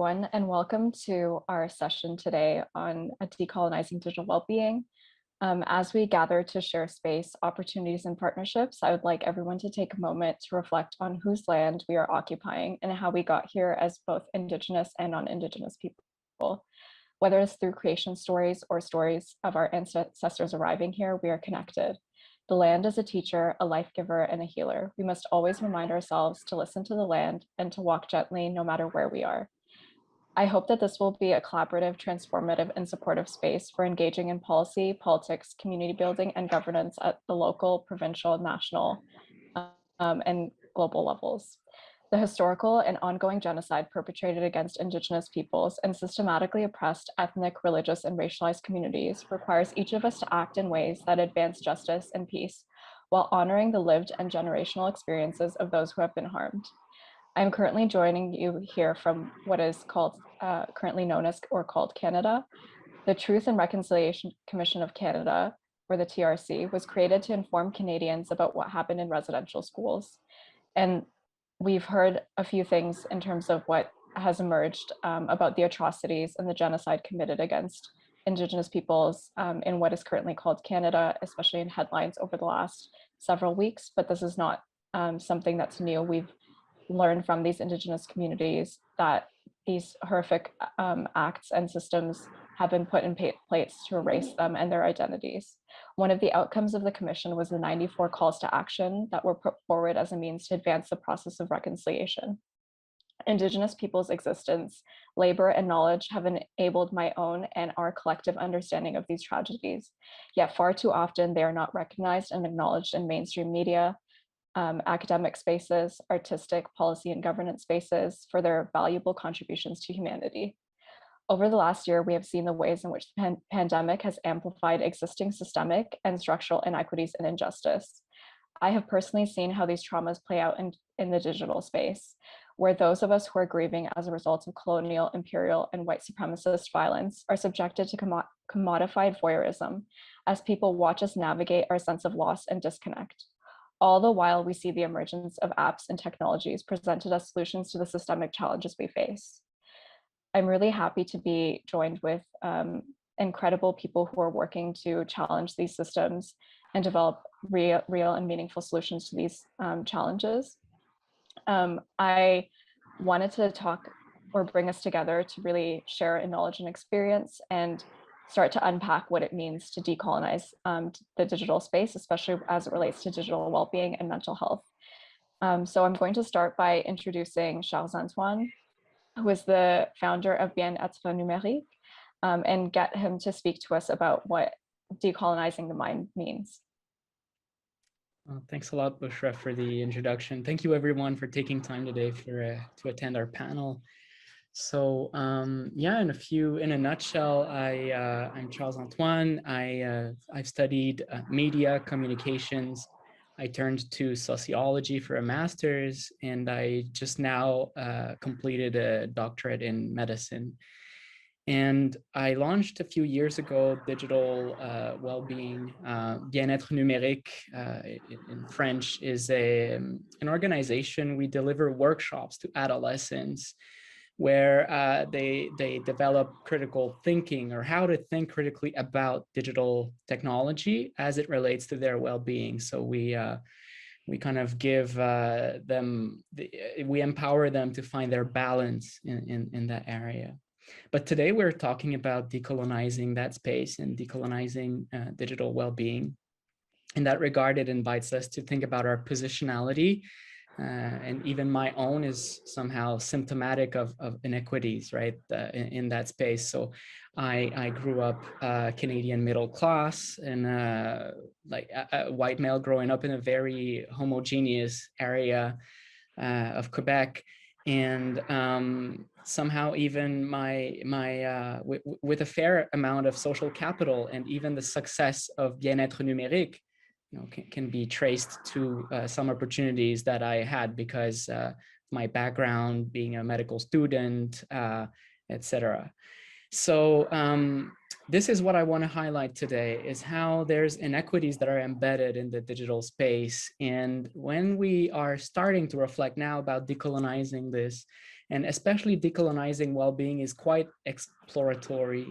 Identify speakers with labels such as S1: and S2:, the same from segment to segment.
S1: everyone, and welcome to our session today on decolonizing digital well-being. As we gather to share space, opportunities, and partnerships, I would like everyone to take a moment to reflect on whose land we are occupying and how we got here as both Indigenous and non-Indigenous people. Whether it's through creation stories or stories of our ancestors arriving here, we are connected. The land is a teacher, a life giver, and a healer. We must always remind ourselves to listen to the land and to walk gently no matter where we are. I hope that this will be a collaborative, transformative, and supportive space for engaging in policy, politics, community building, and governance at the local, provincial, national, and global levels. The historical and ongoing genocide perpetrated against Indigenous peoples and systematically oppressed ethnic, religious, and racialized communities requires each of us to act in ways that advance justice and peace, while honoring the lived and generational experiences of those who have been harmed. I'm currently joining you here from what is called, currently known as or called Canada. The Truth and Reconciliation Commission of Canada, or the TRC, was created to inform Canadians about what happened in residential schools. And we've heard a few things in terms of what has emerged about the atrocities and the genocide committed against Indigenous peoples in what is currently called Canada, especially in headlines over the last several weeks. But this is not something that's new. We've learned from these Indigenous communities that these horrific acts and systems have been put in place to erase them and their identities. One of the outcomes of the commission was the 94 calls to action that were put forward as a means to advance the process of reconciliation. Indigenous people's existence, labor, and knowledge have enabled my own and our collective understanding of these tragedies. Yet far too often they are not recognized and acknowledged in mainstream media, academic spaces, artistic, policy, and governance spaces for their valuable contributions to humanity. Over the last year, we have seen the ways in which the pandemic has amplified existing systemic and structural inequities and injustice. I have personally seen how these traumas play out in the digital space, where those of us who are grieving as a result of colonial, imperial, and white supremacist violence are subjected to commodified voyeurism as people watch us navigate our sense of loss and disconnect. All the while, we see the emergence of apps and technologies presented as solutions to the systemic challenges we face. I'm really happy to be joined with incredible people who are working to challenge these systems and develop real and meaningful solutions to these challenges. I wanted to talk or bring us together to really share a knowledge and experience and start to unpack what it means to decolonize the digital space, especially as it relates to digital well-being and mental health. So I'm going to start by introducing Charles-Antoine, who is the founder of Bien-Être Numérique, and get him to speak to us about what decolonizing the mind means.
S2: Well, thanks a lot, Bushra, for the introduction. Thank you, everyone, for taking time today to attend our panel. So yeah, in a nutshell, I'm Charles-Antoine. I've studied media communications. I turned to sociology for a master's, and I just now completed a doctorate in medicine. And I launched a few years ago digital well-being. Bien-Être Numérique in French is an organization. We deliver workshops to adolescents where they develop critical thinking, or how to think critically about digital technology as it relates to their well-being. So we kind of give them, we empower them to find their balance in that area. But today we're talking about decolonizing that space and decolonizing digital well-being. In that regard, it invites us to think about our positionality. And even my own is somehow symptomatic of inequities, right, in that space. So I grew up Canadian middle class and like a white male growing up in a very homogeneous area of Quebec. And somehow even with a fair amount of social capital, and even the success of Bien-Être Numérique, can be traced to some opportunities that I had because my background, being a medical student, etc. So this is what I want to highlight today, is how there's inequities that are embedded in the digital space. And when we are starting to reflect now about decolonizing this, and especially decolonizing well-being, is quite exploratory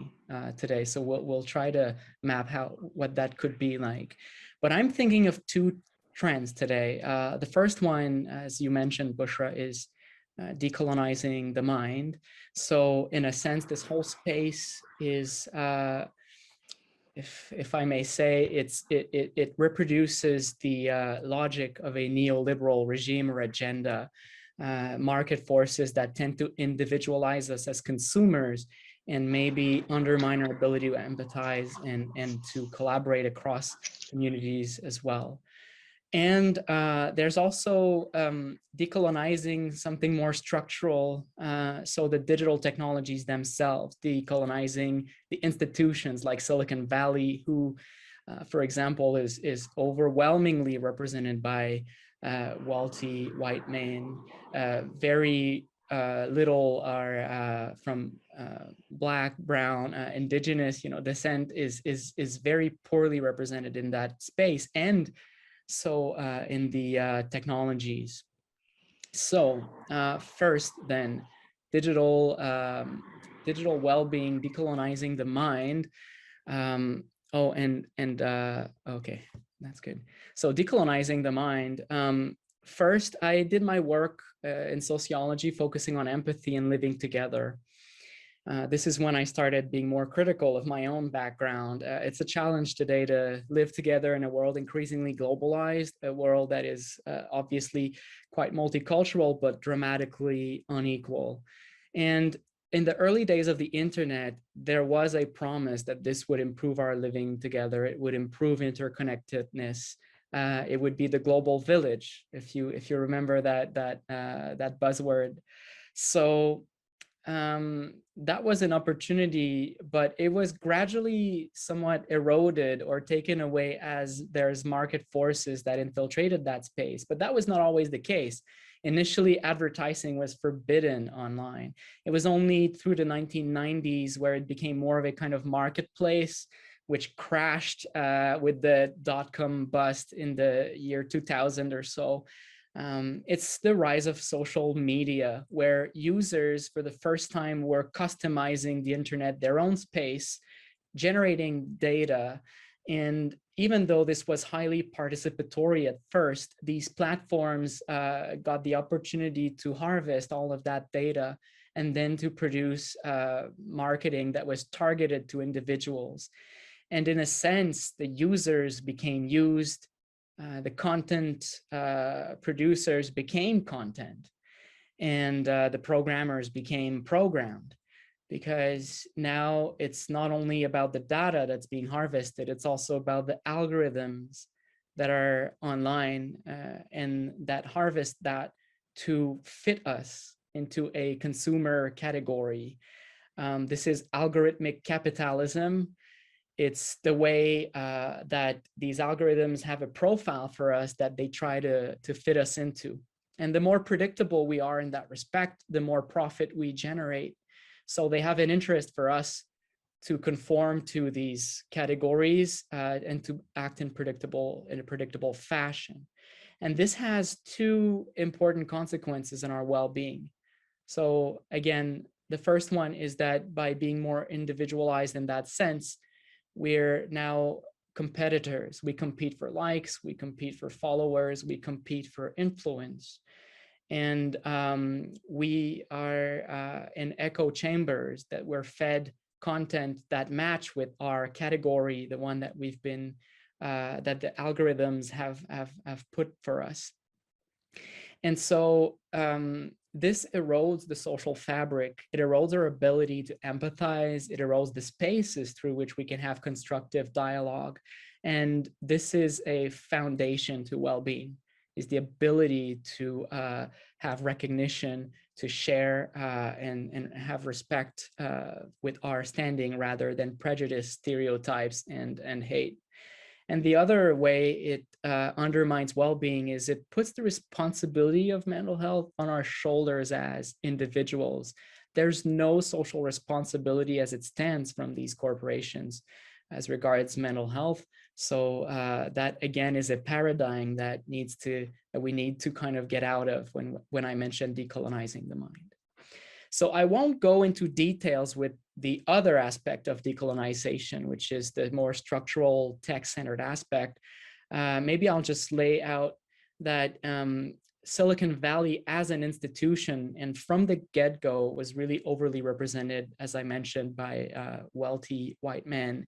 S2: today. So we'll try to map what that could be like. But I'm thinking of two trends today. The first one, as you mentioned, Bushra, is decolonizing the mind. So in a sense, this whole space is, if I may say, it reproduces the logic of a neoliberal regime or agenda, market forces that tend to individualize us as consumers and maybe undermine our ability to empathize and to collaborate across communities as well. And there's also decolonizing something more structural. So the digital technologies themselves, decolonizing the institutions like Silicon Valley, who, for example, is overwhelmingly represented by wealthy white men. Very little are from Black, brown, indigenous, descent is very poorly represented in that space. And so in the technologies. So first then, digital well-being, decolonizing the mind. Okay, that's good. So decolonizing the mind. First, I did my work in sociology, focusing on empathy and living together. This is when I started being more critical of my own background. It's a challenge today to live together in a world increasingly globalized, a world that is obviously quite multicultural, but dramatically unequal. And in the early days of the internet, there was a promise that this would improve our living together. It would improve interconnectedness. It would be the global village, if you remember that buzzword. So that was an opportunity, but it was gradually somewhat eroded or taken away as there's market forces that infiltrated that space. But that was not always the case. Initially, advertising was forbidden online. It was only through the 1990s where it became more of a kind of marketplace, which crashed with the dot-com bust in the year 2000 or so. It's the rise of social media, where users for the first time were customizing the internet, their own space, generating data. And even though this was highly participatory at first, these platforms got the opportunity to harvest all of that data and then to produce marketing that was targeted to individuals. And in a sense, the users became used. The content producers became content, and the programmers became programmed, because now it's not only about the data that's being harvested, it's also about the algorithms that are online and that harvest that to fit us into a consumer category. This is algorithmic capitalism. It's the way that these algorithms have a profile for us that they try to fit us into. And the more predictable we are in that respect, the more profit we generate. So they have an interest for us to conform to these categories and to act in a predictable fashion. And this has two important consequences in our well-being. So again, the first one is that by being more individualized in that sense, we're now competitors. We compete for likes, we compete for followers, we compete for influence. And we are in echo chambers that we're fed content that match with our category, the one that we've been, that the algorithms have put for us. And so this erodes the social fabric. It erodes our ability to empathize. It erodes the spaces through which we can have constructive dialogue. And this is a foundation to well-being, is the ability to have recognition, to share and have respect with our standing rather than prejudice, stereotypes, and hate. And the other way it undermines well-being is it puts the responsibility of mental health on our shoulders as individuals. There's no social responsibility as it stands from these corporations as regards mental health. So that again is a paradigm that we need to kind of get out of when I mentioned decolonizing the mind. So I won't go into details with the other aspect of decolonization, which is the more structural tech-centered aspect. Maybe I'll just lay out that Silicon Valley as an institution and from the get-go was really overly represented, as I mentioned, by wealthy white men.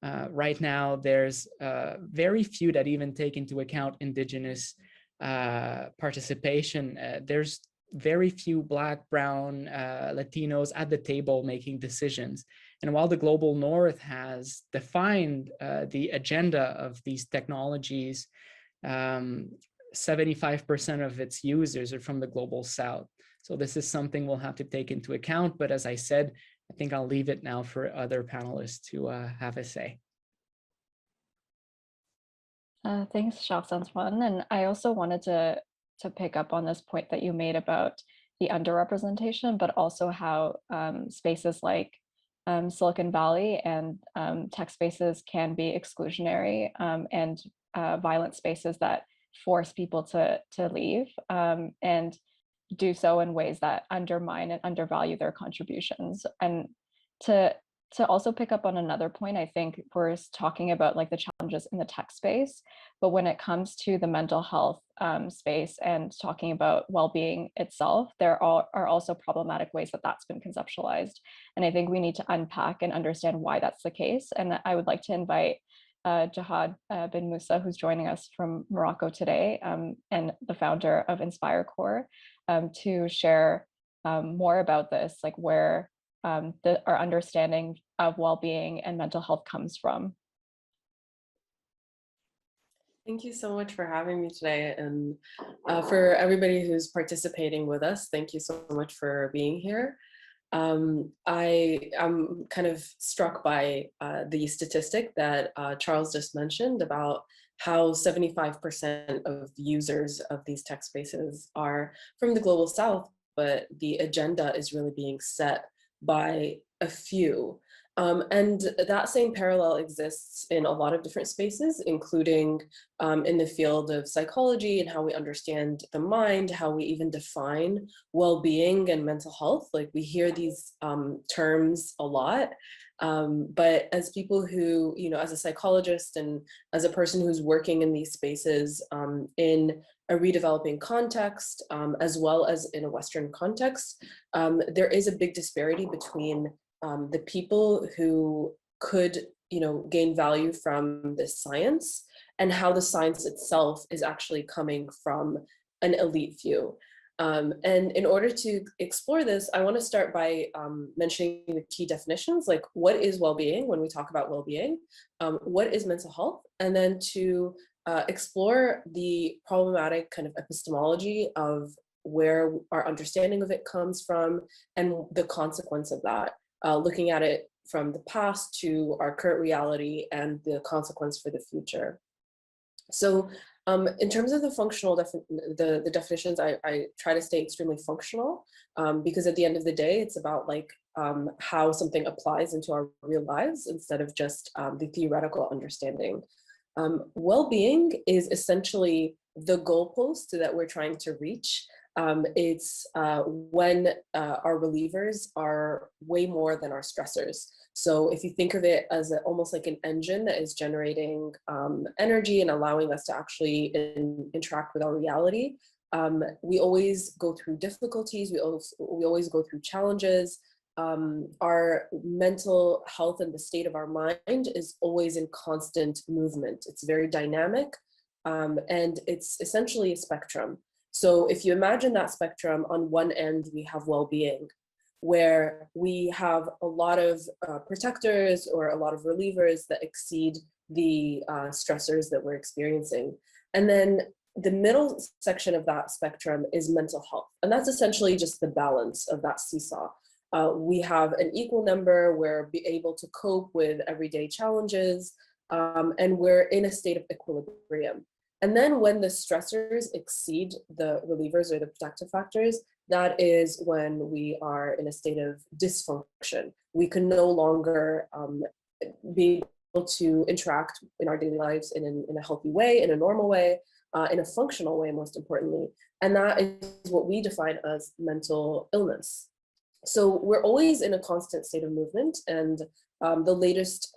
S2: Right now, there's very few that even take into account indigenous participation. There's very few Black, Brown, Latinos at the table making decisions. And while the global North has defined the agenda of these technologies, 75% of its users are from the global South. So this is something we'll have to take into account. But as I said, I think I'll leave it now for other panelists to have a say.
S1: Thanks, Charles-Antoine. And I also wanted to pick up on this point that you made about the underrepresentation, but also how spaces like Silicon Valley and tech spaces can be exclusionary and violent spaces that force people to leave and do so in ways that undermine and undervalue their contributions. And to also pick up on another point, I think we're talking about like the challenges in the tech space, but when it comes to the mental health space and talking about well-being itself, there are also problematic ways that that's been conceptualized. And I think we need to unpack and understand why that's the case. And I would like to invite Jihad Bnimoussa, who's joining us from Morocco today, and the founder of Inspire Core, to share more about this, like where our understanding of well-being and mental health comes from.
S3: Thank you so much for having me today, and for everybody who's participating with us, thank you so much for being here. I am kind of struck by the statistic that Charles just mentioned about how 75% of users of these tech spaces are from the global South, but the agenda is really being set by a few. And that same parallel exists in a lot of different spaces, including in the field of psychology and how we understand the mind, how we even define well-being and mental health. Like we hear these terms a lot, but as people who, you know, as a psychologist and as a person who's working in these spaces in a redeveloping context, as well as in a Western context, there is a big disparity between the people who could, you know, gain value from this science and how the science itself is actually coming from an elite few. And in order to explore this, I want to start by mentioning the key definitions, like what is well-being when we talk about well-being, what is mental health, and then to explore the problematic kind of epistemology of where our understanding of it comes from and the consequence of that. Looking at it from the past to our current reality and the consequence for the future. So in terms of the functional, the definitions, I try to stay extremely functional because at the end of the day, it's about like how something applies into our real lives instead of just the theoretical understanding. Well-being is essentially the goalpost that we're trying to reach. It's when our relievers are way more than our stressors. So if you think of it as almost like an engine that is generating energy and allowing us to actually interact with our reality, we always go through difficulties, we always go through challenges. Our mental health and the state of our mind is always in constant movement. It's very dynamic, and it's essentially a spectrum. So if you imagine that spectrum, on one end, we have well-being, where we have a lot of protectors or a lot of relievers that exceed the stressors that we're experiencing. And then the middle section of that spectrum is mental health. And that's essentially just the balance of that seesaw. We have an equal number where we're able to cope with everyday challenges, and we're in a state of equilibrium. And then when the stressors exceed the relievers or the protective factors, that is when we are in a state of dysfunction. We can no longer be able to interact in our daily lives in a healthy way, in a normal way, in a functional way, most importantly. And that is what we define as mental illness. So we're always in a constant state of movement, and the latest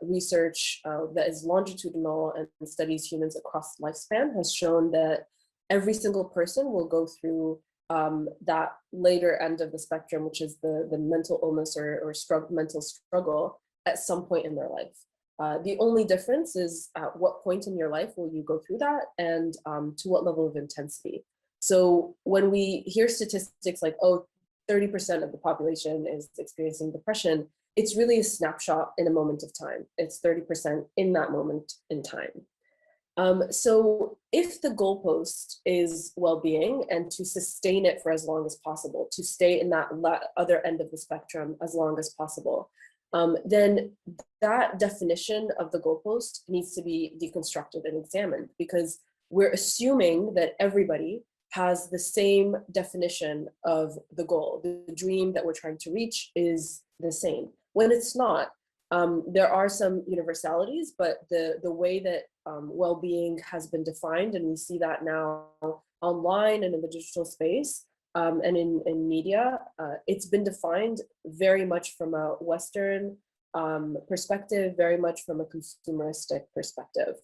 S3: research that is longitudinal and studies humans across lifespan has shown that every single person will go through that later end of the spectrum, which is the mental illness or mental struggle at some point in their life. The only difference is at what point in your life will you go through that, and to what level of intensity. So when we hear statistics like, oh, 30% of the population is experiencing depression, it's really a snapshot in a moment of time. It's 30% in that moment in time. So if the goalpost is well-being and to sustain it for as long as possible, to stay in that other end of the spectrum as long as possible, then that definition of the goalpost needs to be deconstructed and examined, because we're assuming that everybody has the same definition of the goal. The dream that we're trying to reach is the same, when it's not. There are some universalities, but the way that well-being has been defined, and we see that now online and in the digital space and in media, it's been defined very much from a Western perspective, very much from a consumeristic perspective.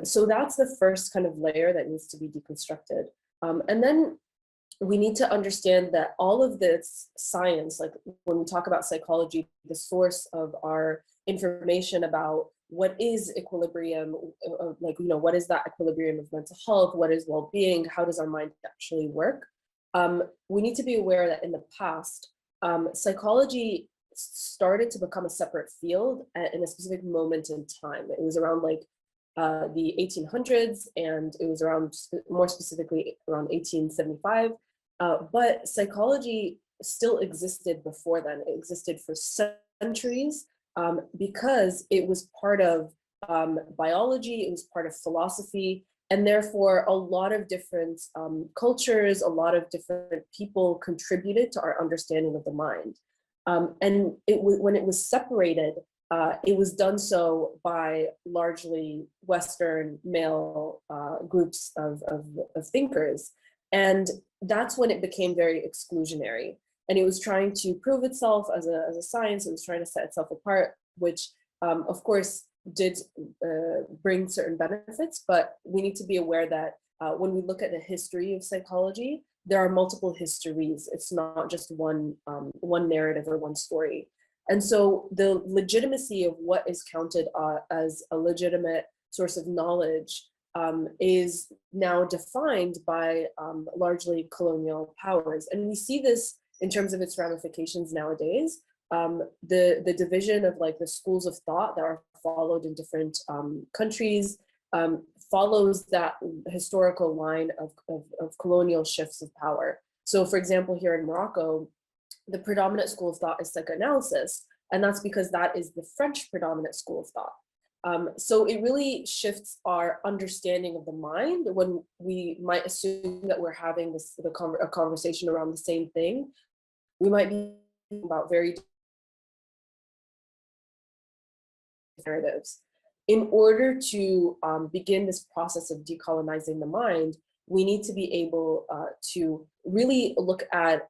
S3: So that's the first kind of layer that needs to be deconstructed. And then we need to understand that all of this science, like when we talk about psychology, the source of our information about what is equilibrium, like, you know, what is that equilibrium of mental health, what is well-being, how does our mind actually work? We need to be aware that in the past, psychology started to become a separate field in a specific moment in time. It was around like the 1800s, and it was around, more specifically, around 1875. But psychology still existed before then. It existed for centuries because it was part of biology, it was part of philosophy, and therefore a lot of different cultures, a lot of different people contributed to our understanding of the mind. And when it was separated, it was done so by largely Western male groups of thinkers. And that's when it became very exclusionary. And it was trying to prove itself as a science. It was trying to set itself apart, which of course did bring certain benefits, but we need to be aware that when we look at the history of psychology, there are multiple histories. It's not just one narrative or one story. And so the legitimacy of what is counted as a legitimate source of knowledge is now defined by largely colonial powers. And we see this in terms of its ramifications nowadays. The division of like the schools of thought that are followed in different countries follows that historical line of colonial shifts of power. So for example, here in Morocco, the predominant school of thought is psychoanalysis, and that's because that is the French predominant school of thought. So it really shifts our understanding of the mind when we might assume that we're having a conversation around the same thing. We might be about very different narratives. In order to begin this process of decolonizing the mind, we need to be able to really look at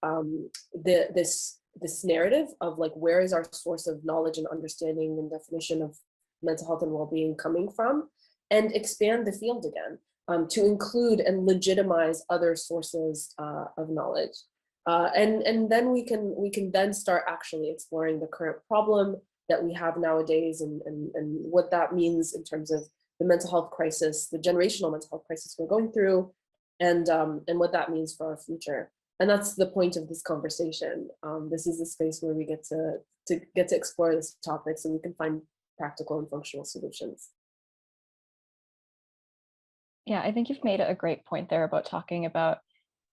S3: this narrative of like, where is our source of knowledge and understanding and definition of mental health and well-being coming from, and expand the field again to include and legitimize other sources of knowledge. And then we can then start actually exploring the current problem that we have nowadays and what that means in terms of the mental health crisis, the generational mental health crisis we're going through, and what that means for our future. And that's the point of this conversation. This is the space where we get to explore this topic so we can find practical and functional solutions.
S1: Yeah, I think you've made a great point there about talking about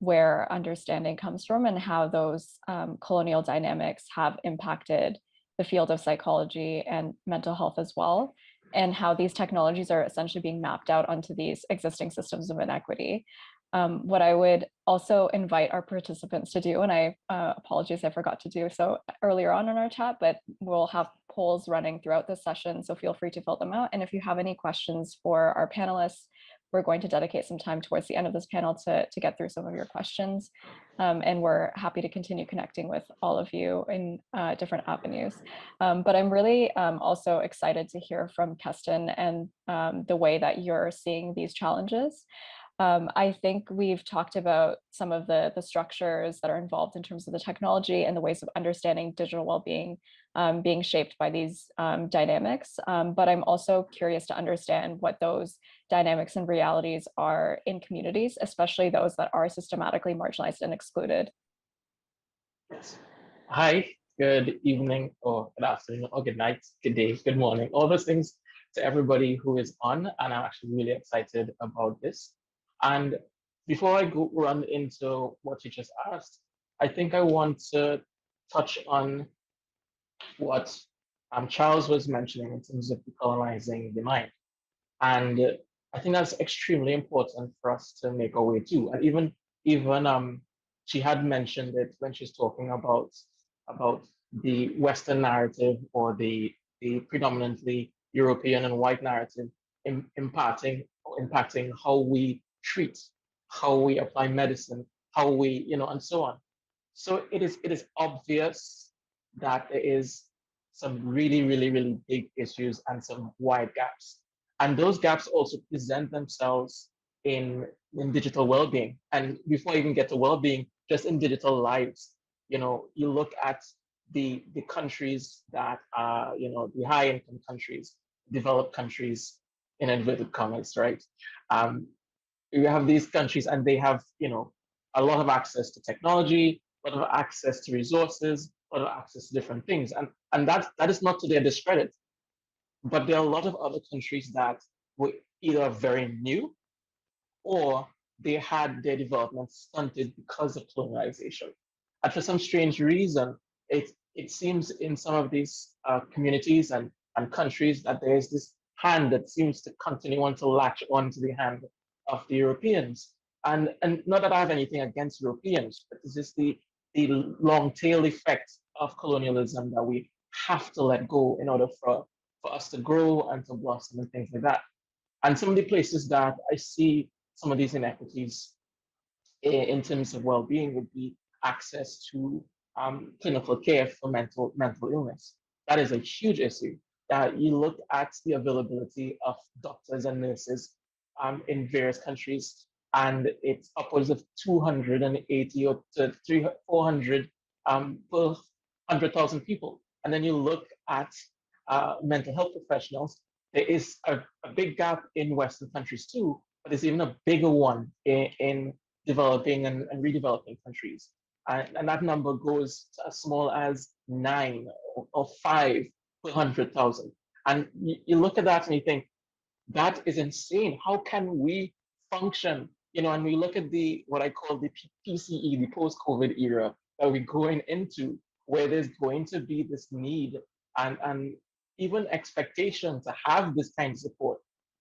S1: where understanding comes from and how those colonial dynamics have impacted the field of psychology and mental health as well. and how these technologies are essentially being mapped out onto these existing systems of inequity. What I would also invite our participants to do, and I apologize, I forgot to do so earlier on in our chat, but we'll have polls running throughout this session, so feel free to fill them out. And if you have any questions for our panelists, we're going to dedicate some time towards the end of this panel to get through some of your questions. And we're happy to continue connecting with all of you in different avenues. But I'm really also excited to hear from Kheston and the way that you're seeing these challenges. I think we've talked about some of the structures that are involved in terms of the technology and the ways of understanding digital well-being being shaped by these dynamics. But I'm also curious to understand what those dynamics and realities are in communities, especially those that are systematically marginalized and excluded.
S4: Yes. Hi, good evening, or good afternoon, or good night, good day, good morning, all those things to everybody who is on. And I'm actually really excited about this. And before I go run into what you just asked, I think I want to touch on what Charles was mentioning in terms of decolonizing the mind. And I think that's extremely important for us to make our way to. And even she had mentioned it when she's talking about the Western narrative, or the predominantly European and white narrative impacting how we treat, how we apply medicine, how we, and so on. So it is obvious that there is some really, really, really big issues and some wide gaps. And those gaps also present themselves in digital well-being. And before I even get to well-being, just in digital lives, you look at the countries that are, the high-income countries, developed countries, in inverted commas, right? You have these countries, and they have, a lot of access to technology, a lot of access to resources, a lot of access to different things, and that is not to their discredit. But there are a lot of other countries that were either very new, or they had their development stunted because of colonialization. And for some strange reason, it seems in some of these communities and countries that there is this hand that seems to continue on to latch onto the hand of the Europeans. And not that I have anything against Europeans, but it's just the long tail effect of colonialism that we have to let go in order for us to grow and to blossom and things like that. And some of the places that I see some of these inequities in terms of well-being would be access to clinical care for mental illness. That is a huge issue. You look at the availability of doctors and nurses in various countries, and it's upwards of 280 or to 400 per 100,000 people. And then you look at mental health professionals. There is a big gap in Western countries too, but there's even a bigger one in developing and redeveloping countries. And that number goes to as small as 9 or 5 per 100,000. And you look at that and you think, that is insane. How can we function? And we look at what I call the PCE, the post-COVID era that we're going into, where there's going to be this need and even expectation to have this kind of support,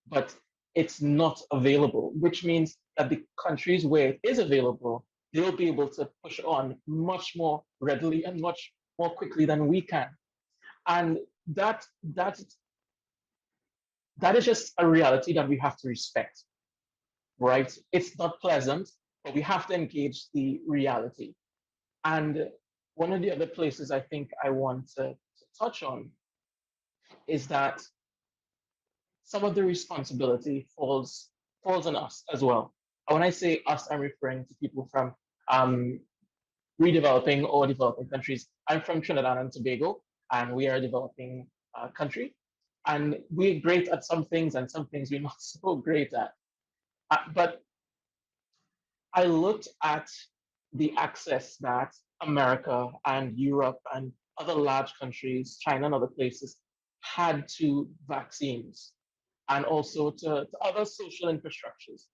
S4: but it's not available, which means that the countries where it is available, they'll be able to push on much more readily and much more quickly than we can. And that is just a reality that we have to respect, right? It's not pleasant, but we have to engage the reality. And one of the other places I think I want to touch on is that some of the responsibility falls on us as well. And when I say us, I'm referring to people from redeveloping or developing countries. I'm from Trinidad and Tobago, and we are a developing country. And we're great at some things, and some things we're not so great at. But I looked at the access that America and Europe and other large countries, China and other places, had to vaccines and also to other social infrastructures.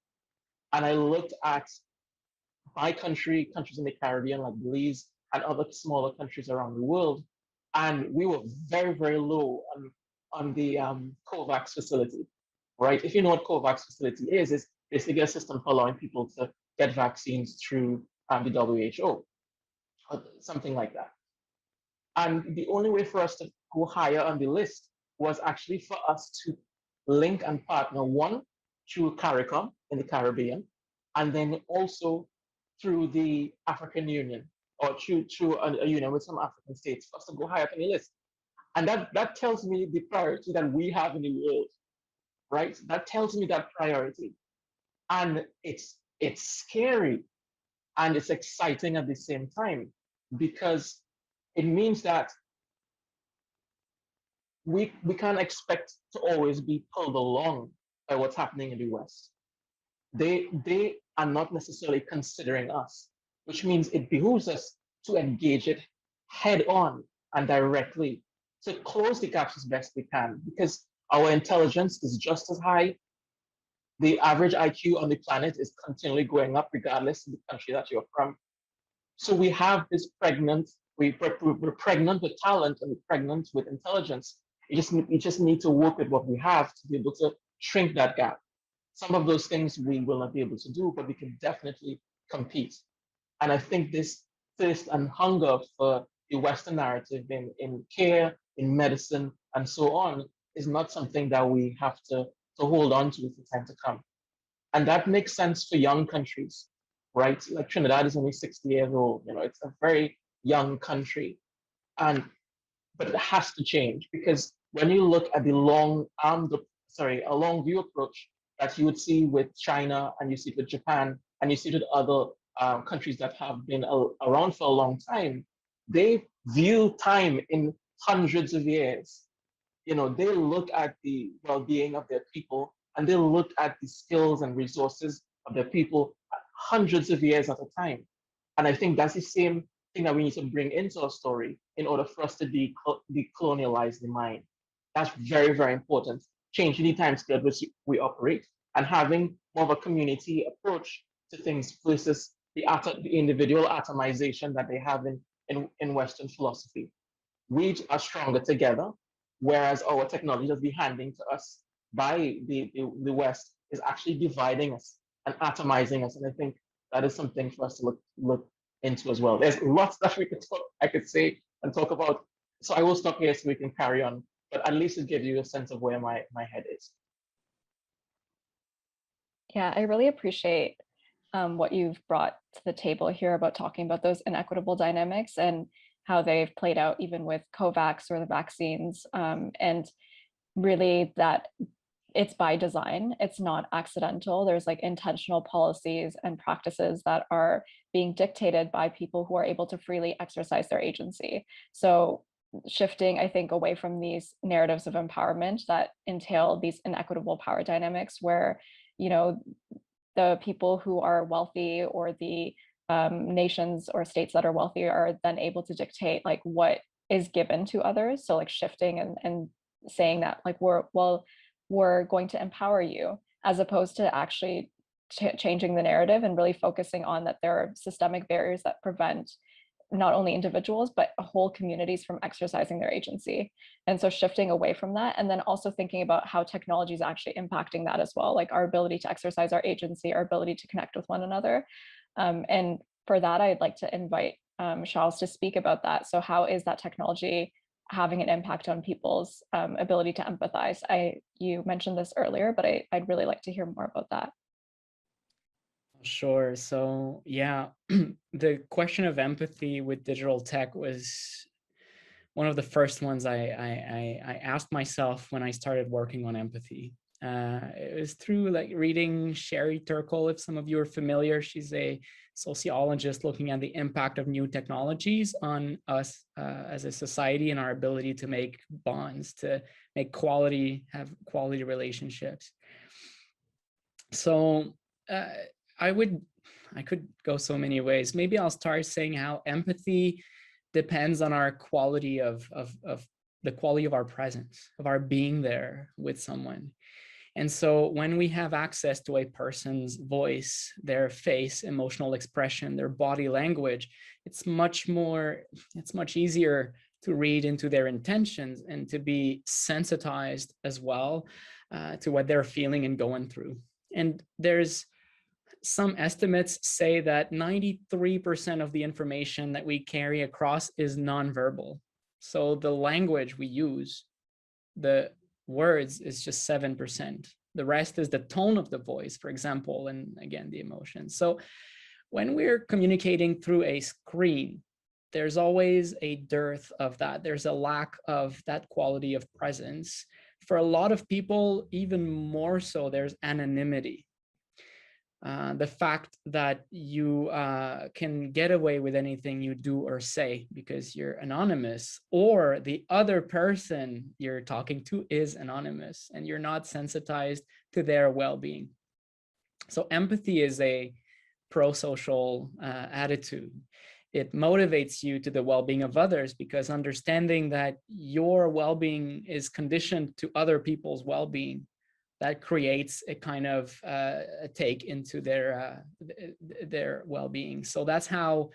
S4: And I looked at my country, countries in the Caribbean like Belize and other smaller countries around the world, and we were very, very low on the COVAX facility, right? If you know what COVAX facility is, it's basically a system for allowing people to get vaccines through the WHO, or something like that. And the only way for us to go higher on the list was actually for us to link and partner, one, through CARICOM in the Caribbean, and then also through the African Union, or through a union with some African states, for us to go higher up on the list. And that tells me the priority that we have in the world, right? That tells me that priority. And it's scary and it's exciting at the same time, because it means that we can't expect to always be pulled along by what's happening in the West. They are not necessarily considering us, which means it behooves us to engage it head on and directly to close the gaps as best we can, because our intelligence is just as high. The average IQ on the planet is continually going up regardless of the country that you're from. So we have this we're pregnant with talent and we're pregnant with intelligence. You just need to work with what we have to be able to shrink that gap. Some of those things we will not be able to do, but we can definitely compete. And I think this thirst and hunger for the Western narrative in care, in medicine, and so on is not something that we have to hold on to for time to come. And that makes sense for young countries, right? Like Trinidad is only 60 years old, it's a very young country. But it has to change, because when you look at a long view approach that you would see with China, and you see it with Japan, and you see it with other countries that have been around for a long time, they view time in hundreds of years. They look at the well-being of their people, and they look at the skills and resources of their people hundreds of years at a time. And I think that's the same thing that we need to bring into our story in order for us to decolonialize the mind. That's very, very important. Changing the time scale at which we operate, and having more of a community approach to things versus the individual atomization that they have in Western philosophy. We are stronger together, whereas our technology that's being handed to us by the West is actually dividing us and atomizing us. And I think that is something for us to look into as well. There's lots that I could say and talk about. So I will stop here so we can carry on, but at least it gives you a sense of where my head is.
S1: Yeah, I really appreciate what you've brought to the table here about talking about those inequitable dynamics and how they've played out even with COVAX or the vaccines, and really that it's by design, it's not accidental. There's like intentional policies and practices that are being dictated by people who are able to freely exercise their agency. So shifting, I think, away from these narratives of empowerment that entail these inequitable power dynamics where, the people who are wealthy or the nations or states that are wealthy are then able to dictate like what is given to others. So like shifting and saying that like we're going to empower you, as opposed to actually changing the narrative and really focusing on that there are systemic barriers that prevent not only individuals, but whole communities from exercising their agency. And so shifting away from that, and then also thinking about how technology is actually impacting that as well, like our ability to exercise our agency, our ability to connect with one another. And for that, I'd like to invite Charles to speak about that. So how is that technology having an impact on people's ability to empathize? You mentioned this earlier, but I'd really like to hear more about that.
S2: Sure. So yeah, the question of empathy with digital tech was one of the first ones I asked myself when I started working on empathy. It was through like reading Sherry Turkle, if some of you are familiar. She's a sociologist looking at the impact of new technologies on us as a society and our ability to make bonds, to make have quality relationships. So I could go so many ways. Maybe I'll start saying how empathy depends on our quality of the quality of our presence, of our being there with someone. And so when we have access to a person's voice, their face, emotional expression, their body language, it's much easier to read into their intentions and to be sensitized as well to what they're feeling and going through. And there's some estimates say that 93% of the information that we carry across is nonverbal. So the language we use, the words, is just 7%. The rest is the tone of the voice, for example, and again, the emotions. So when we're communicating through a screen, there's always a dearth of that. There's a lack of that quality of presence. For a lot of people, even more so, there's anonymity. The fact that you can get away with anything you do or say because you're anonymous, or the other person you're talking to is anonymous and you're not sensitized to their well-being. So empathy is a pro-social attitude. It motivates you to the well-being of others, because understanding that your well-being is conditioned to other people's well-being, that creates a kind of a take into their well-being. So that's how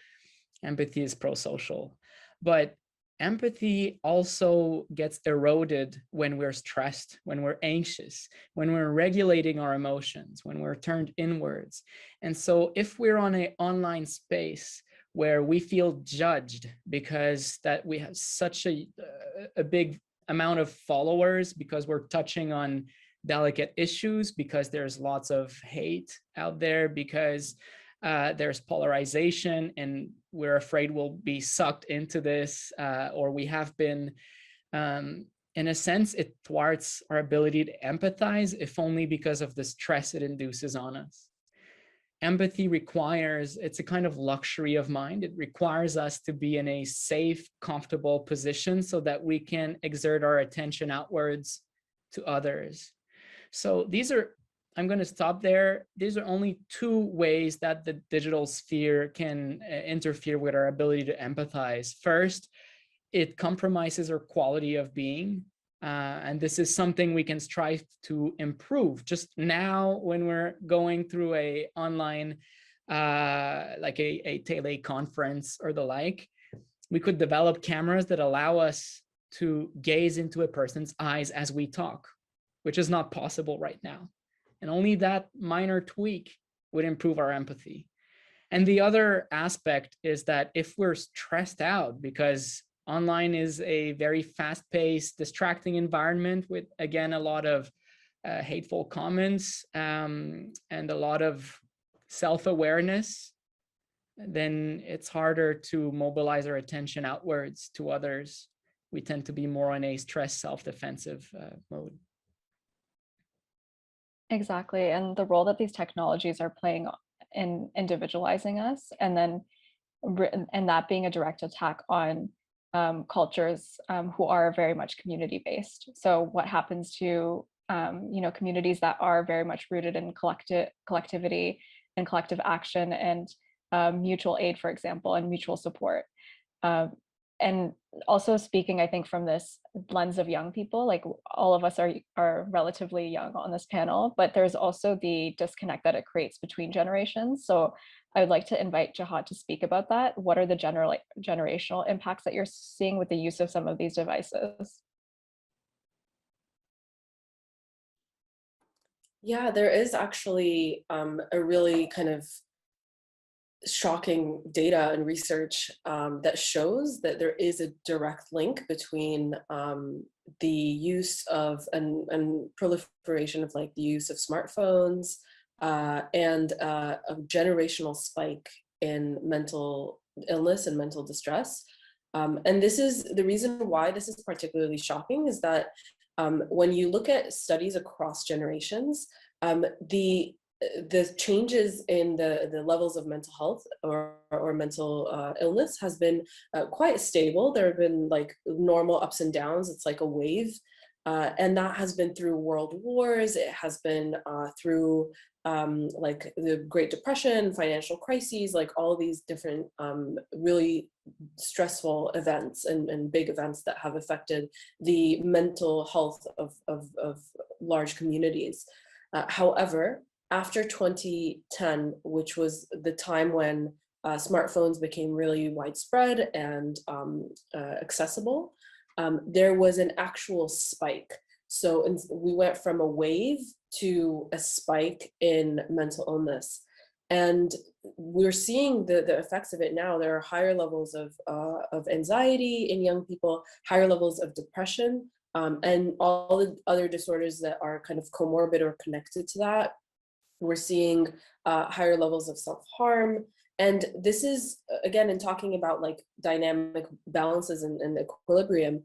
S2: empathy is pro-social. But empathy also gets eroded when we're stressed, when we're anxious, when we're regulating our emotions, when we're turned inwards. And so if we're on an online space where we feel judged because that we have such a big amount of followers, because we're touching on delicate issues, because there's lots of hate out there, because there's polarization and we're afraid we'll be sucked into this, or we have been, in a sense, it thwarts our ability to empathize, if only because of the stress it induces on us. Empathy requires, it's a kind of luxury of mind. It requires us to be in a safe, comfortable position so that we can exert our attention outwards to others. So these are, I'm going to stop there. These are only two ways that the digital sphere can interfere with our ability to empathize. First, it compromises our quality of being. And this is something we can strive to improve. Just now, when we're going through a online, like a teleconference or the like, we could develop cameras that allow us to gaze into a person's eyes as we talk, which is not possible right now. And only that minor tweak would improve our empathy. And the other aspect is that if we're stressed out, because online is a very fast-paced, distracting environment with, again, a lot of hateful comments and a lot of self-awareness, then it's harder to mobilize our attention outwards to others. We tend to be more on a stress self-defensive mode.
S1: Exactly. And the role that these technologies are playing in individualizing us, and then and that being a direct attack on cultures who are very much community-based. So what happens to communities that are very much rooted in collectivity and collective action and mutual aid, for example, and mutual support. And also speaking, I think, from this lens of young people, like all of us are relatively young on this panel, but there's also the disconnect that it creates between generations. So I would like to invite Jihad to speak about that. What are the generational impacts that you're seeing with the use of some of these devices?
S3: Yeah, there is actually a really kind of shocking data and research that shows that there is a direct link between the use of and proliferation of like the use of smartphones and a generational spike in mental illness and mental distress. And this is the reason why this is particularly shocking, is that when you look at studies across generations, the changes in the levels of mental health or mental illness has been quite stable. There have been like normal ups and downs. It's like a wave. And that has been through world wars. It has been through like the Great Depression, financial crises, like all these different really stressful events and big events that have affected the mental health of large communities. However, after 2010, which was the time when smartphones became really widespread and accessible, there was an actual spike. So we went from a wave to a spike in mental illness. And we're seeing the effects of it now. There are higher levels of anxiety in young people, higher levels of depression, and all the other disorders that are kind of comorbid or connected to that. We're seeing higher levels of self-harm. And this is, again, in talking about like dynamic balances and equilibrium,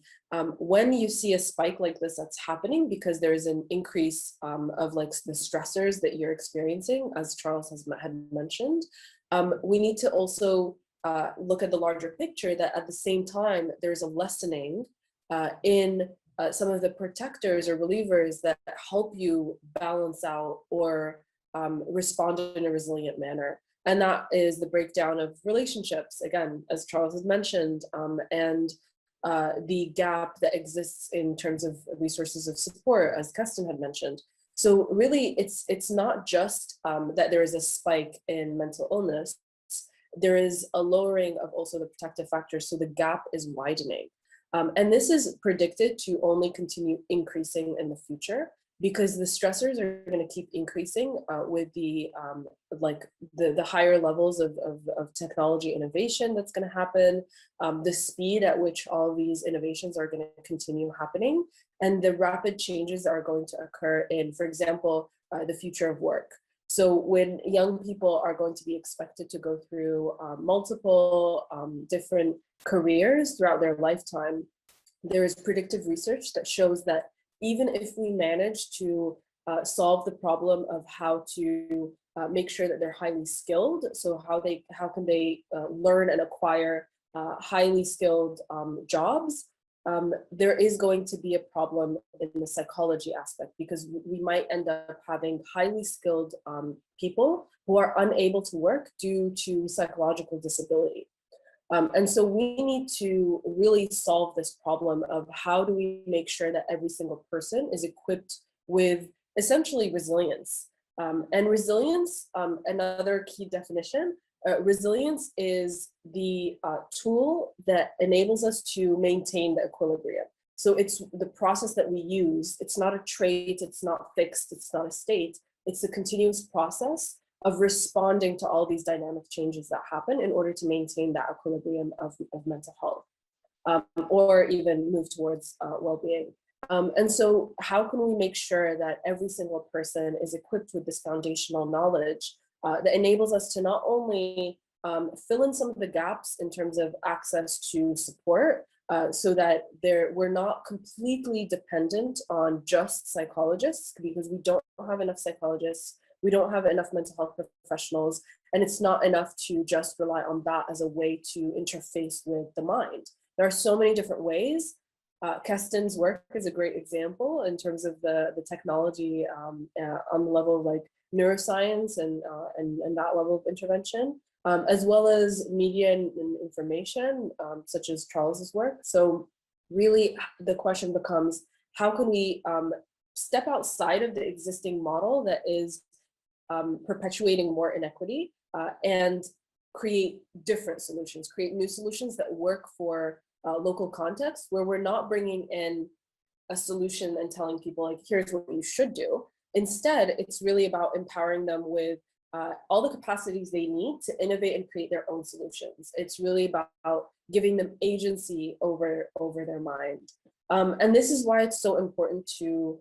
S3: when you see a spike like this that's happening because there's an increase of like the stressors that you're experiencing, as Charles had mentioned, we need to also look at the larger picture that at the same time, there's a lessening in some of the protectors or relievers that help you balance out or respond in a resilient manner. And that is the breakdown of relationships, again, as Charles has mentioned, and the gap that exists in terms of resources of support, as Kheston had mentioned. So really, it's not just that there is a spike in mental illness, there is a lowering of also the protective factors, so the gap is widening. And this is predicted to only continue increasing in the future, because the stressors are going to keep increasing with the higher levels of technology innovation that's going to happen, the speed at which all these innovations are going to continue happening, and the rapid changes that are going to occur in, for example, the future of work. So when young people are going to be expected to go through multiple different careers throughout their lifetime, there is predictive research that shows that even if we manage to solve the problem of how to make sure that they're highly skilled, so how can they learn and acquire highly skilled jobs, there is going to be a problem in the psychology aspect, because we might end up having highly skilled people who are unable to work due to psychological disability. And so we need to really solve this problem of how do we make sure that every single person is equipped with essentially resilience. And resilience, another key definition, resilience is the tool that enables us to maintain the equilibrium. So it's the process that we use. It's not a trait, it's not fixed, it's not a state. It's the continuous process of responding to all these dynamic changes that happen in order to maintain that equilibrium of mental health, or even move towards well-being. And so how can we make sure that every single person is equipped with this foundational knowledge that enables us to not only fill in some of the gaps in terms of access to support, so that we're not completely dependent on just psychologists, because we don't have enough psychologists, we don't have enough mental health professionals, and it's not enough to just rely on that as a way to interface with the mind. There are so many different ways. Kheston's work is a great example in terms of the technology on the level of like neuroscience and that level of intervention, as well as media and information, such as Charles's work. So really the question becomes, how can we step outside of the existing model that is perpetuating more inequity and create different solutions, create new solutions that work for local contexts, where we're not bringing in a solution and telling people like, here's what you should do. Instead, it's really about empowering them with all the capacities they need to innovate and create their own solutions. It's really about giving them agency over their mind. And this is why it's so important to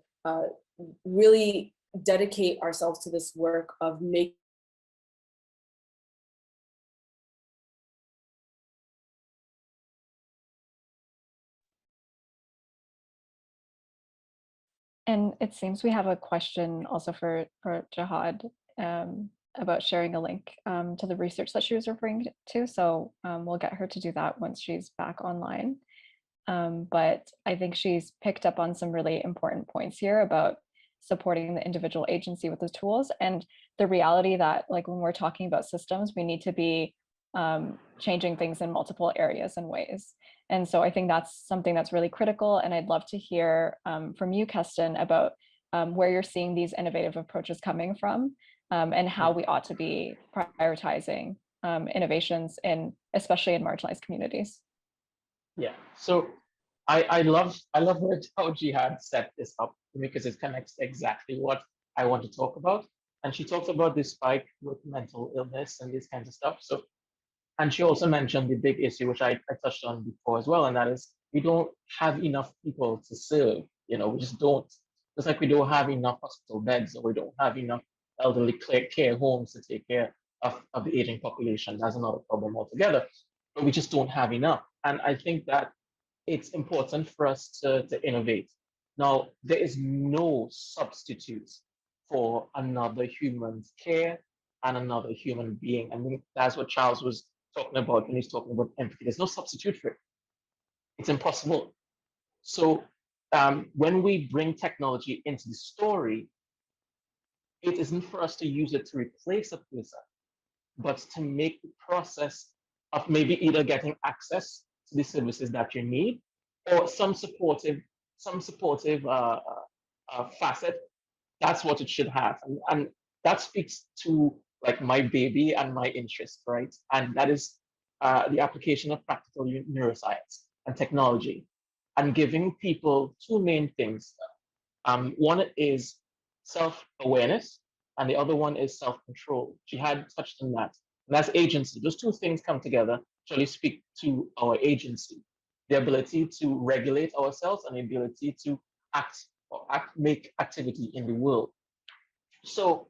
S3: really dedicate ourselves to this work of making
S1: And it seems we have a question also for Jihad about sharing a link to the research that she was referring to. So we'll get her to do that once she's back online. But I think she's picked up on some really important points here about supporting the individual agency with the tools, and the reality that like when we're talking about systems, we need to be changing things in multiple areas and ways. And so I think that's something that's really critical. And I'd love to hear from you, Kheston, about where you're seeing these innovative approaches coming from, and how we ought to be prioritizing innovations especially in marginalized communities.
S4: Yeah, so I love how Jihad set this up because it connects exactly what I want to talk about. And she talks about this spike with mental illness and this kinds of stuff. So, and she also mentioned the big issue, which I touched on before as well, and that is we don't have enough people to serve. We just don't. Just like we don't have enough hospital beds, or we don't have enough elderly care homes to take care of the aging population. That's another problem altogether. But we just don't have enough. And I think that it's important for us to innovate. Now, there is no substitute for another human's care and another human being. I mean, that's what Charles was talking about when he's talking about empathy. There's no substitute for it. It's impossible. So when we bring technology into the story, it isn't for us to use it to replace a person, but to make the process of maybe either getting access to the services that you need or some supportive facet. That's what it should have. And that speaks to like my baby and my interest, right? And that is the application of practical neuroscience and technology and giving people two main things. One is self-awareness, and the other one is self-control. Jihad touched on that. And that's agency. Those two things come together to really speak to our agency, the ability to regulate ourselves and the ability to make activity in the world. So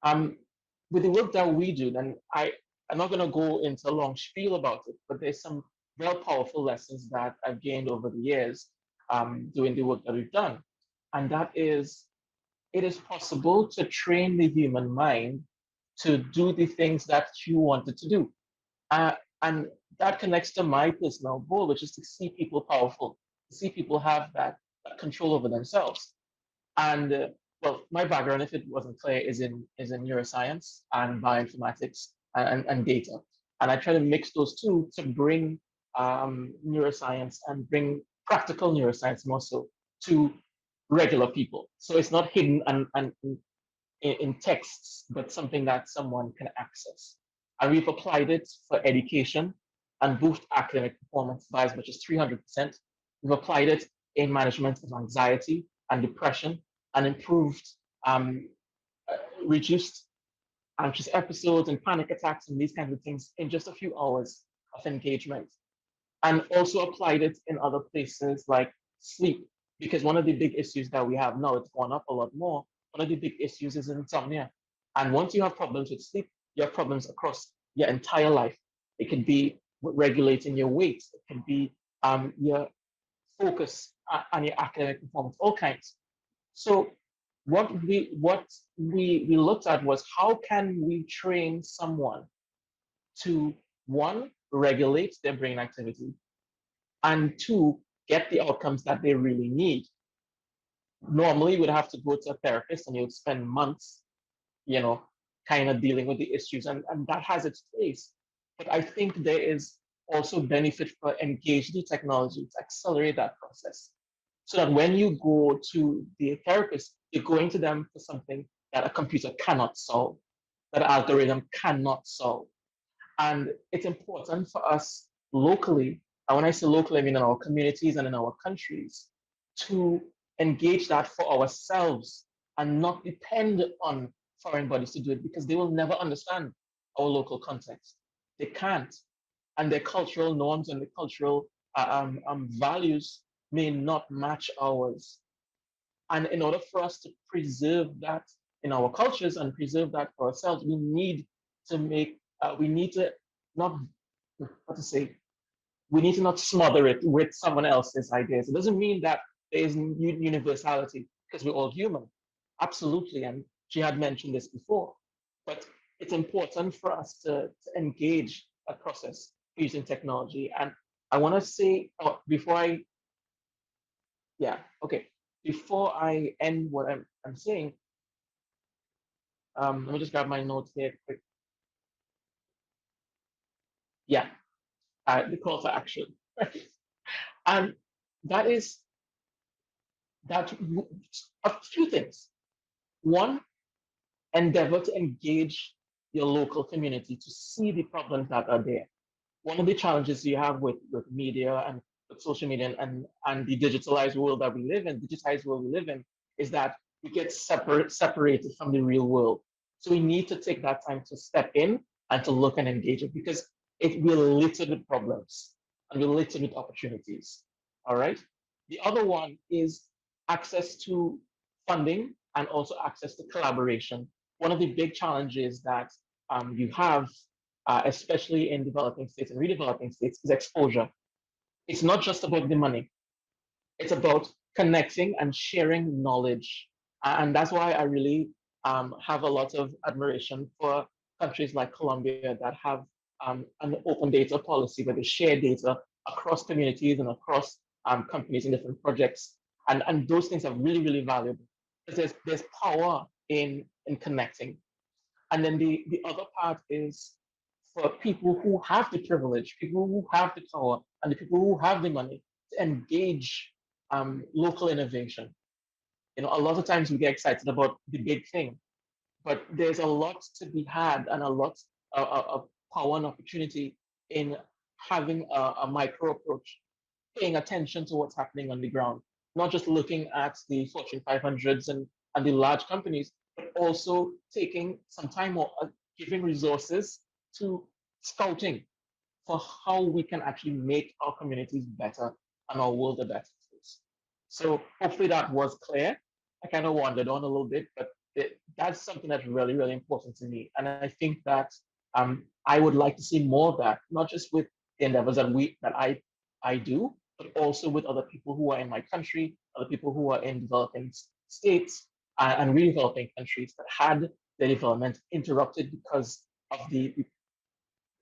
S4: with the work that we do, and I'm not going to go into a long spiel about it, but there's some very powerful lessons that I've gained over the years doing the work that we've done. And that is, it is possible to train the human mind to do the things that you wanted to do. And that connects to my personal goal, which is to see people powerful, to see people have that control over themselves. And well, my background, if it wasn't clear, is in neuroscience and bioinformatics and data. And I try to mix those two to bring neuroscience and bring practical neuroscience more so to regular people. So it's not hidden and in texts, but something that someone can access. And we've applied it for education and boost academic performance by as much as 300%. We've applied it in management of anxiety and depression and improved, reduced anxious episodes and panic attacks and these kinds of things in just a few hours of engagement. And also applied it in other places like sleep, because one of the big issues that we have now, it's gone up a lot more. One of the big issues is insomnia. And once you have problems with sleep, you have problems across your entire life. It can be regulating your weight. It can be your focus and your academic performance, all kinds. So what we looked at was how can we train someone to, one, regulate their brain activity, and two, get the outcomes that they really need. Normally, you would have to go to a therapist and you would spend months, kind of dealing with the issues, and that has its place. But I think there is also benefit for engaging technology to accelerate that process. So that when you go to the therapist, you're going to them for something that a computer cannot solve, that an algorithm cannot solve. And it's important for us locally, and when I say locally, I mean in our communities and in our countries, to engage that for ourselves and not depend on foreign bodies to do it, because they will never understand our local context. They can't. And their cultural norms and the cultural values may not match ours. And in order for us to preserve that in our cultures and preserve that for ourselves, we need to not smother it with someone else's ideas. It doesn't mean that there is universality, because we're all human. Absolutely. And Jihad mentioned this before. But it's important for us to engage a process using technology. And I want to say, before I end what I'm saying, let me just grab my notes here quick. Yeah, the call for action. And that is that a few things. One, endeavor to engage your local community to see the problems that are there. One of the challenges you have with media and with social media and the digitalized world that we live in, digitized world we live in, is that we get separated from the real world. So we need to take that time to step in and to look and engage it, because we're littered with problems and we're littered with opportunities. All right. The other one is access to funding and also access to collaboration. One of the big challenges that you have, especially in developing states and redeveloping states, is exposure. It's not just about the money. It's about connecting and sharing knowledge. And that's why I really have a lot of admiration for countries like Colombia that have an open data policy where they share data across communities and across companies in different projects. And those things are really, really valuable, because there's power in connecting. And then the other part is for people who have the privilege, people who have the power, and the people who have the money to engage local innovation. You know, a lot of times we get excited about the big thing, but there's a lot to be had and a lot of power and opportunity in having a micro approach, paying attention to what's happening on the ground, not just looking at the Fortune 500s and the large companies, but also taking some time or giving resources to scouting for how we can actually make our communities better and our world a better place. So hopefully that was clear. I kind of wandered on a little bit, but that's something that's really, really important to me. And I think that I would like to see more of that, not just with the endeavors that I do, but also with other people who are in my country, other people who are in developing states and redeveloping countries that had their development interrupted because of the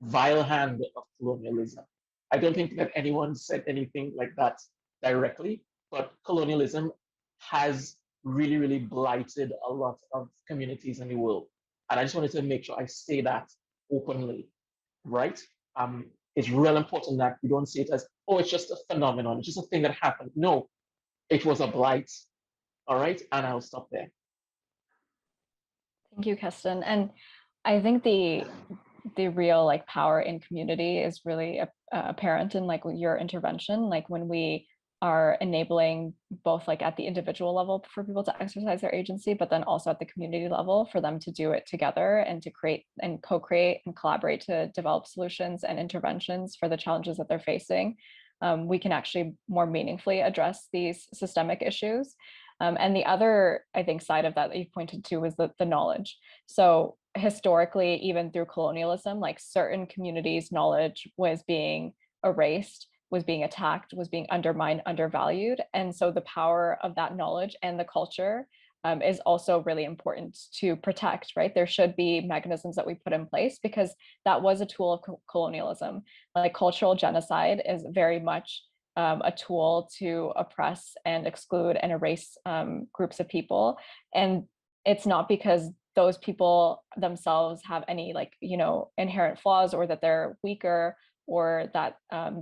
S4: vile hand of colonialism. I don't think that anyone said anything like that directly, but colonialism has really, really blighted a lot of communities in the world. And I just wanted to make sure I say that openly, right? It's real important that we don't see it as, oh, it's just a phenomenon, it's just a thing that happened. No, it was a blight. All right, and I'll stop there.
S1: Thank you, Kheston. And I think the real like power in community is really apparent in like your intervention, like when we are enabling both like at the individual level for people to exercise their agency, but then also at the community level for them to do it together and to create and co-create and collaborate to develop solutions and interventions for the challenges that they're facing. We can actually more meaningfully address these systemic issues. And the other, I think, side of that you pointed to was the knowledge. So historically, even through colonialism, like certain communities' knowledge was being erased, was being attacked, was being undermined, undervalued. And so the power of that knowledge and the culture is also really important to protect, right? There should be mechanisms that we put in place because that was a tool of colonialism. Like cultural genocide is very much a tool to oppress and exclude and erase groups of people. And it's not because those people themselves have any like, you know, inherent flaws or that they're weaker or that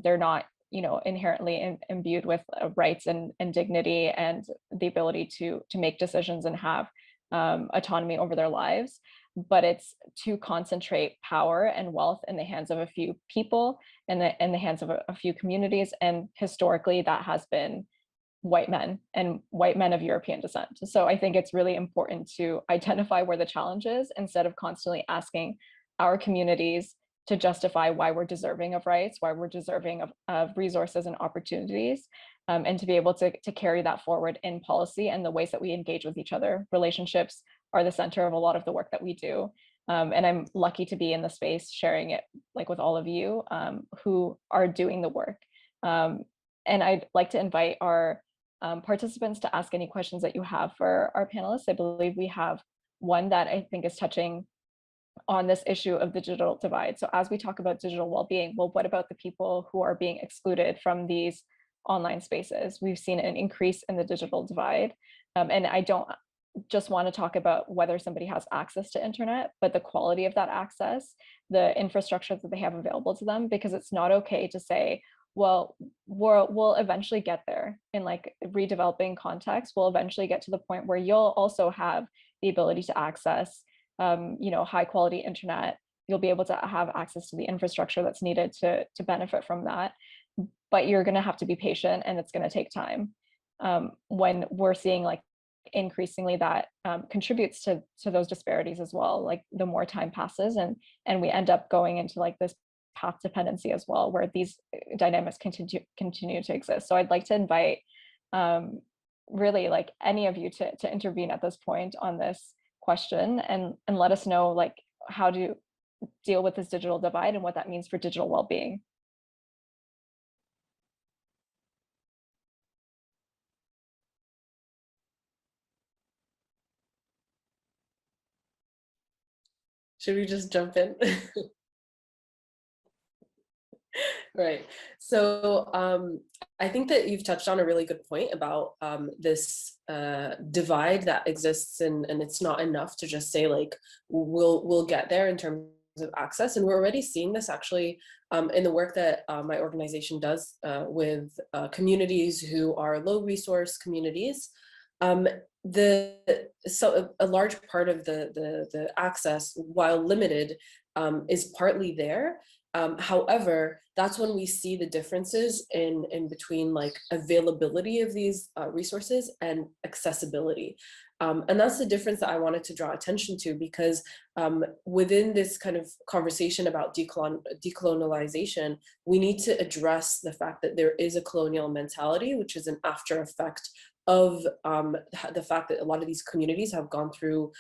S1: they're not, you know, inherently imbued with rights and dignity and the ability to make decisions and have autonomy over their lives. But it's to concentrate power and wealth in the hands of a few people, in the hands of a few communities. And historically, that has been white men and white men of European descent. So I think it's really important to identify where the challenge is instead of constantly asking our communities to justify why we're deserving of rights, why we're deserving of resources and opportunities, and to be able to carry that forward in policy and the ways that we engage with each other. Relationships are the center of a lot of the work that we do. And I'm lucky to be in the space sharing it like with all of you who are doing the work. And I'd like to invite our participants to ask any questions that you have for our panelists. I believe we have one that I think is touching on this issue of the digital divide. So as we talk about digital well-being, well, what about the people who are being excluded from these online spaces? We've seen an increase in the digital divide. And I don't just want to talk about whether somebody has access to internet, but the quality of that access, the infrastructure that they have available to them, because it's not okay to say, well, we'll eventually get there in like redeveloping context. We'll eventually get to the point where you'll also have the ability to access high quality internet. You'll be able to have access to the infrastructure that's needed to benefit from that. But you're going to have to be patient, and it's going to take time. When we're seeing like increasingly that contributes to those disparities as well. Like the more time passes, and we end up going into like this path dependency as well, where these dynamics continue to exist. So I'd like to invite really like any of you to intervene at this point on this question, and let us know like how to deal with this digital divide and what that means for digital well-being.
S3: Should we just jump in? Right. So I think that you've touched on a really good point about this divide that exists, and it's not enough to just say like we'll get there in terms of access. And we're already seeing this actually in the work that my organization does with communities who are low resource communities. So a large part of the access, while limited, is partly there. However, that's when we see the differences in between like availability of these resources and accessibility. And that's the difference that I wanted to draw attention to, because within this kind of conversation about decolonization, we need to address the fact that there is a colonial mentality, which is an after effect of the fact that a lot of these communities have gone through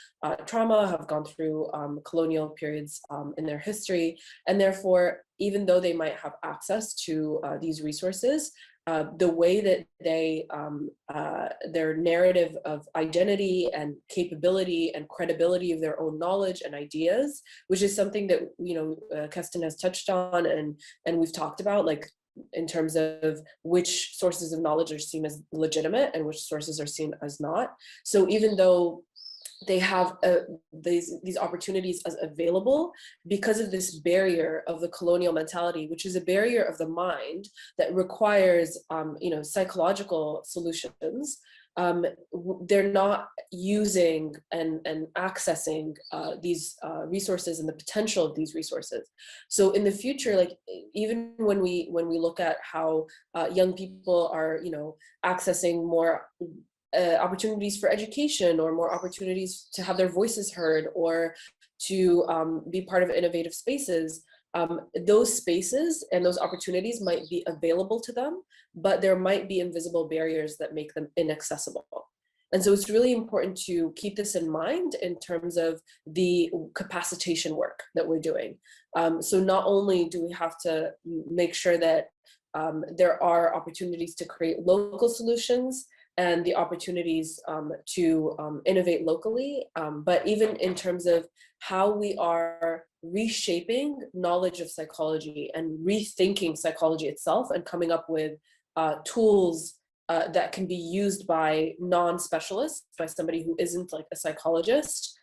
S3: trauma, have gone through colonial periods in their history. And therefore, even though they might have access to these resources, the way that they, their narrative of identity and capability and credibility of their own knowledge and ideas, which is something that, Kheston has touched on and we've talked about, like, in terms of which sources of knowledge are seen as legitimate and which sources are seen as not. So even though they have these opportunities as available, because of this barrier of the colonial mentality, which is a barrier of the mind that requires psychological solutions, they're not using and accessing these resources and the potential of these resources. So in the future, like even when we look at how young people are, accessing more opportunities for education, or more opportunities to have their voices heard, or to be part of innovative spaces, those spaces and those opportunities might be available to them, but there might be invisible barriers that make them inaccessible. And so it's really important to keep this in mind in terms of the capacitation work that we're doing. So not only do we have to make sure that there are opportunities to create local solutions and the opportunities to innovate locally, but even in terms of how we are reshaping knowledge of psychology and rethinking psychology itself, and coming up with tools that can be used by non-specialists, by somebody who isn't like a psychologist.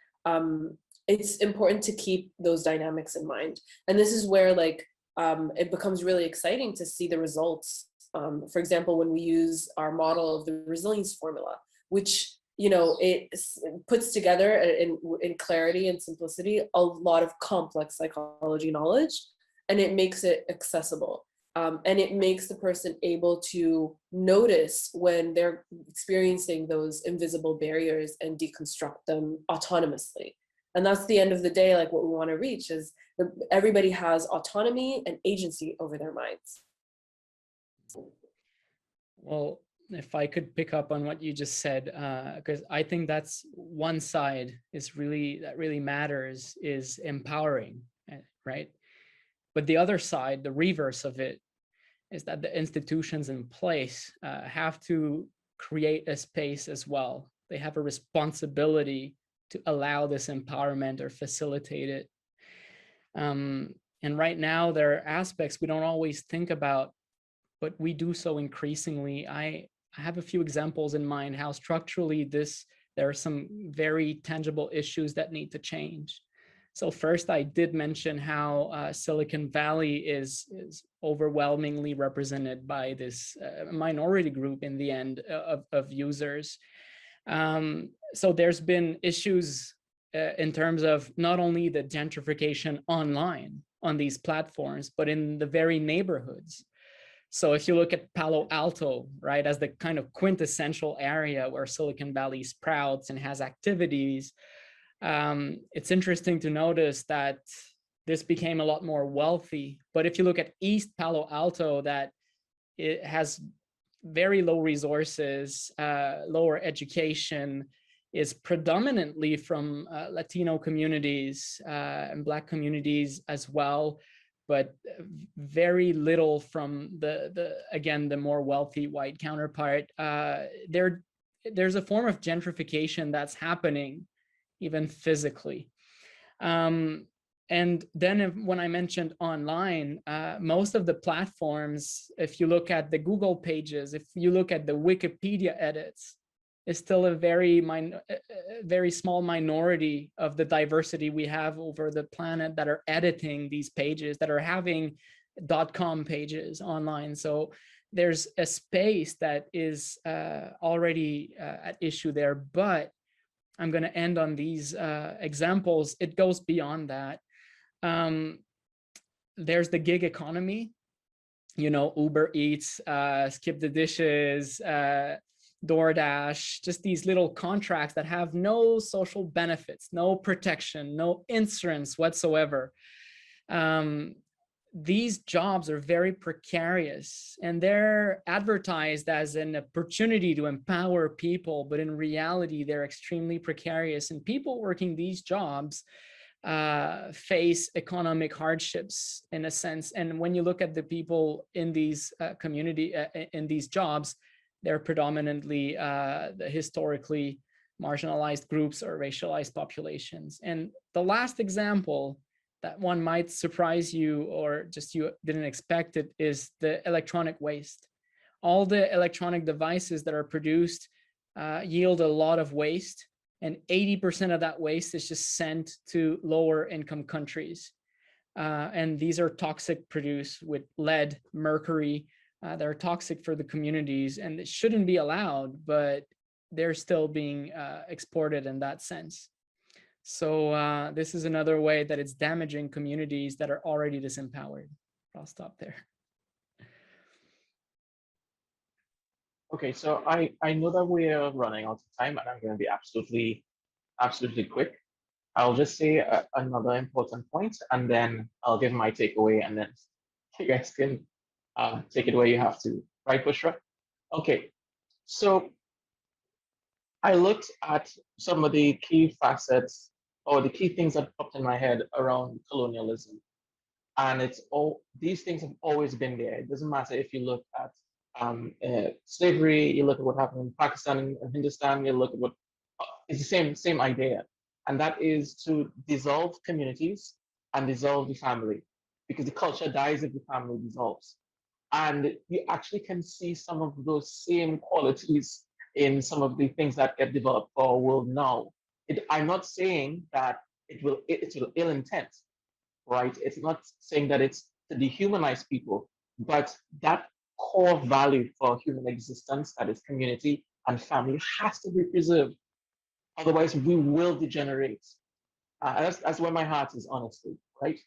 S3: It's important to keep those dynamics in mind. And this is where like it becomes really exciting to see the results. For example, when we use our model of the resilience formula, which it puts together in clarity and simplicity a lot of complex psychology knowledge, and it makes it accessible. And it makes the person able to notice when they're experiencing those invisible barriers and deconstruct them autonomously. And that's the end of the day, like what we want to reach is that everybody has autonomy and agency over their minds.
S2: Well, if I could pick up on what you just said, because I think that's one side that really matters, is empowering, right? But the other side, the reverse of it, is that the institutions in place have to create a space as well. They have a responsibility to allow this empowerment or facilitate it. And right now, there are aspects we don't always think about, but we do so increasingly. I have a few examples in mind how structurally there are some very tangible issues that need to change. So first, I did mention how Silicon Valley is overwhelmingly represented by this minority group in the end of users. So there's been issues in terms of not only the gentrification online on these platforms, but in the very neighborhoods. So if you look at Palo Alto, right, as the kind of quintessential area where Silicon Valley sprouts and has activities, it's interesting to notice that this became a lot more wealthy. But if you look at East Palo Alto, that it has very low resources, lower education, is predominantly from Latino communities and Black communities as well, but very little from the more wealthy white counterpart. There's a form of gentrification that's happening even physically. And then when I mentioned online, most of the platforms, if you look at the Google pages, if you look at the Wikipedia edits, is still a very small minority of the diversity we have over the planet that are editing these pages, that are having .com pages online. So there's a space that is already at issue there, but I'm going to end on these examples. It goes beyond that. There's the gig economy, you know, Uber Eats, Skip the Dishes, DoorDash, just these little contracts that have no social benefits, no protection, no insurance whatsoever. These jobs are very precarious and they're advertised as an opportunity to empower people, but in reality, they're extremely precarious, and people working these jobs face economic hardships in a sense. And when you look at the people in these in these jobs, they're predominantly the historically marginalized groups or racialized populations. And the last example that one might surprise you or just you didn't expect it is the electronic waste. All the electronic devices that are produced yield a lot of waste, and 80% of that waste is just sent to lower income countries. And these are toxic, produced with lead, mercury. They're toxic for the communities and it shouldn't be allowed, but they're still being exported in that sense. So this is another way that it's damaging communities that are already disempowered. I'll stop there.
S4: Okay, so I know that we are running out of time and I'm going to be absolutely quick. I'll just say another important point and then I'll give my takeaway and then you guys can take it where you have to. Right, Bushra? Okay, so I looked at some of the key facets or the key things that popped in my head around colonialism. And it's all, these things have always been there. It doesn't matter if you look at slavery, you look at what happened in Pakistan and Hindustan, you look at what, it's the same idea. And that is to dissolve communities and dissolve the family, because the culture dies if the family dissolves. And you actually can see some of those same qualities in some of the things that get developed for our world now. I'm not saying that it's ill intent, right? It's not saying that it's to dehumanize people, but that core value for human existence, that is community and family, has to be preserved. Otherwise, we will degenerate. That's where my heart is, honestly, right?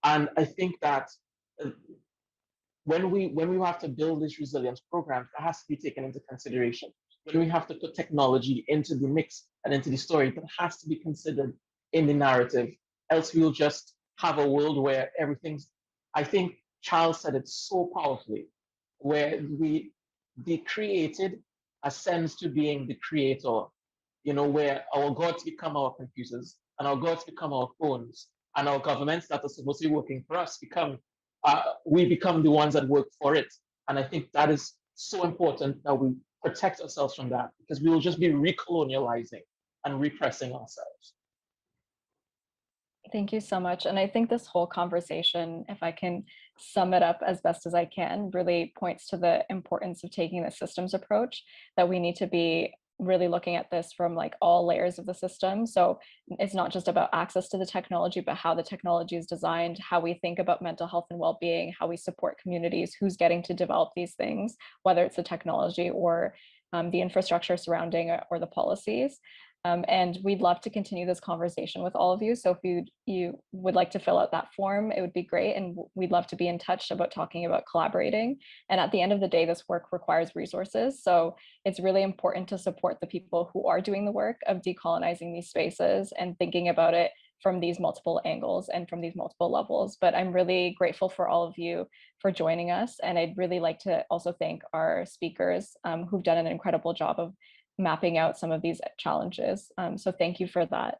S4: And I think that when we have to build these resilience programs, that has to be taken into consideration. When we have to put technology into the mix and into the story, that has to be considered in the narrative. Else we'll just have a world where everything's, I think Charles said it so powerfully, where the created ascends to being the creator, you know, where our gods become our computers and our gods become our phones, and our governments that are supposed to be working for us we become the ones that work for it. And I think that is so important that we protect ourselves from that, because we will just be recolonializing and repressing ourselves.
S1: Thank you so much. And I think this whole conversation, if I can sum it up as best as I can, really points to the importance of taking the systems approach, that we need to be really looking at this from like all layers of the system. So it's not just about access to the technology, but how the technology is designed, how we think about mental health and well-being, how we support communities, who's getting to develop these things, whether it's the technology or the infrastructure surrounding or the policies. And we'd love to continue this conversation with all of you. So if you would like to fill out that form, it would be great. And we'd love to be in touch about talking about collaborating. And at the end of the day, this work requires resources. So it's really important to support the people who are doing the work of decolonizing these spaces and thinking about it from these multiple angles and from these multiple levels. But I'm really grateful for all of you for joining us. And I'd really like to also thank our speakers who've done an incredible job of mapping out some of these challenges. So thank you for that.